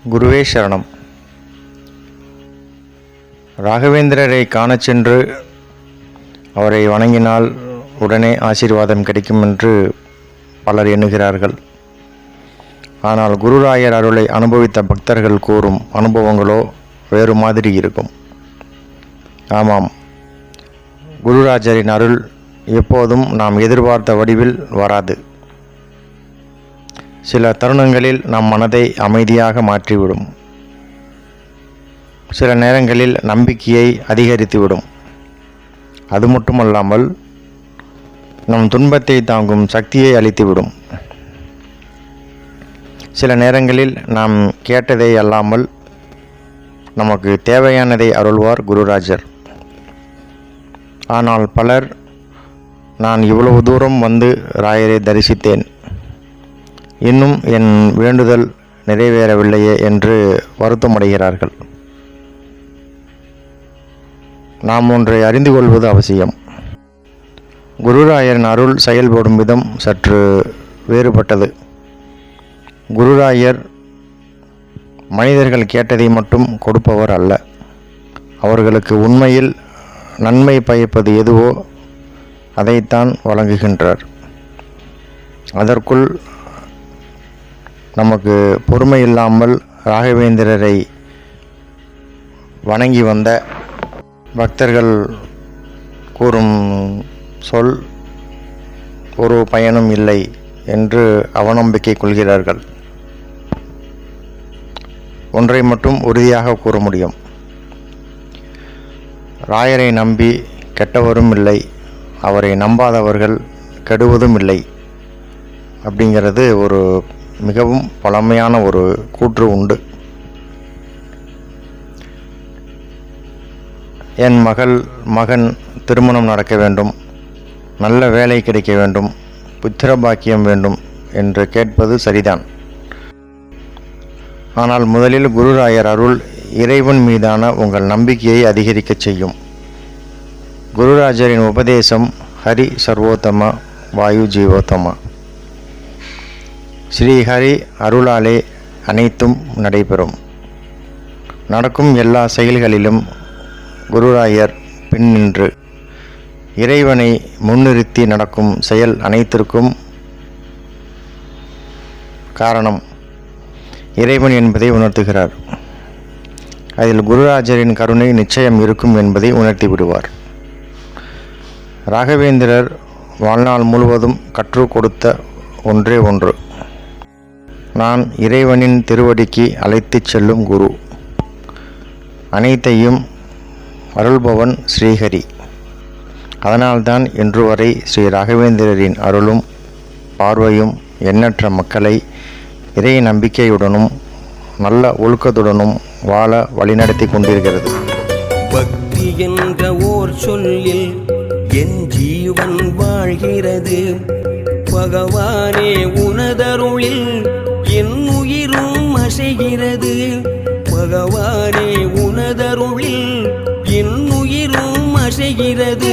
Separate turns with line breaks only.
குருவே சரணம். ராகவேந்திரரை காணச் சென்று அவரை வணங்கினால் உடனே ஆசீர்வாதம் கிடைக்கும் என்று பலர் எண்ணுகிறார்கள். ஆனால் குருராயர் அருளை அனுபவித்த பக்தர்கள் கூறும் அனுபவங்களோ வேறு மாதிரி இருக்கும். ஆமாம், குருராஜரின் அருள் எப்போதும் நாம் எதிர்பார்த்த வடிவில் வராது. சில தருணங்களில் நம் மனதை அமைதியாக மாற்றிவிடும். சில நேரங்களில் நம்பிக்கையை அதிகரித்துவிடும். அது மட்டுமல்லாமல் நம் துன்பத்தை தாங்கும் சக்தியை அளித்துவிடும். சில நேரங்களில் நாம் கேட்டதை அல்லாமல் நமக்கு தேவையானதை அருள்வார் குருராஜர். ஆனால் பலர், நான் இவ்வளவு தூரம் வந்து ராயரை தரிசித்தேன், இன்னும் என் வேண்டுதல் நிறைவேறவில்லையே என்று வருத்தமடைகிறார்கள். நாம் ஒன்றை அறிந்து கொள்வது அவசியம். குருராயரின் அருள் செயல்படும் விதம் சற்று வேறுபட்டது. குருராயர் மனிதர்கள் கேட்டதை மட்டும் கொடுப்பவர் அல்ல. அவர்களுக்கு உண்மையில் நன்மை பயப்பது எதுவோ அதைத்தான் வழங்குகின்றார். அதற்குள் நமக்கு பொறுமை இல்லாமல் ராகவேந்திரரை வணங்கி வந்த பக்தர்கள் கூறும் சொல் ஒரு பயனும் இல்லை என்று அவநம்பிக்கை கொள்கிறார்கள். ஒன்றை மட்டும் உறுதியாக கூற முடியும், ராயரை நம்பி கெட்டவரும் இல்லை, அவரை நம்பாதவர்கள் கெடுவதும் இல்லை அப்படிங்கிறது ஒரு மிகவும் பழமையான ஒரு கூற்று உண்டு. என் மகன் திருமணம் நடக்க வேண்டும், நல்ல வேலை கிடைக்க வேண்டும், புத்திர பாக்கியம் வேண்டும் என்று கேட்பது சரிதான். ஆனால் முதலில் குருராயர் அருள் இறைவன் மீதான உங்கள் நம்பிக்கையை அதிகரிக்கச் செய்யும். குருராஜரின் உபதேசம் ஹரி சர்வோத்தம வாயு ஜீவோத்தம. ஸ்ரீஹரி அருளாலே அனைத்தும் நடைபெறும். நடக்கும் எல்லா செயல்களிலும் குருராயர் பின் நின்று இறைவனை முன்னிறுத்தி நடக்கும் செயல் அனைத்திற்கும் காரணம் இறைவன் என்பதை உணர்த்துகிறார். அதில் குருராஜரின் கருணை நிச்சயம் இருக்கும் என்பதை உணர்த்தி விடுவார். ராகவேந்திரர் வாழ்நாள் முழுவதும் கற்றுக் கொடுத்த ஒன்றே ஒன்று, நான் இறைவனின் திருவடிக்கு அழைத்துச் செல்லும் குரு, அனைத்தையும் அருள்பவன் ஸ்ரீஹரி. அதனால்தான் இன்று வரை ஸ்ரீ ராகவேந்திரரின் அருளும் பார்வையும் எண்ணற்ற மக்களை இறை நம்பிக்கையுடனும் நல்ல ஒழுக்கத்துடனும் வாழ வழிநடத்தி கொண்டிருக்கிறது.
பக்தி என்ற ஓர் சொல்லில் என் ஜீவன் வாழ்கிறது. பகவானே உனதருளில் என் உயிரும் அசைகிறது. பகவானே உனதருளில் என் உயிரும் அசைகிறது.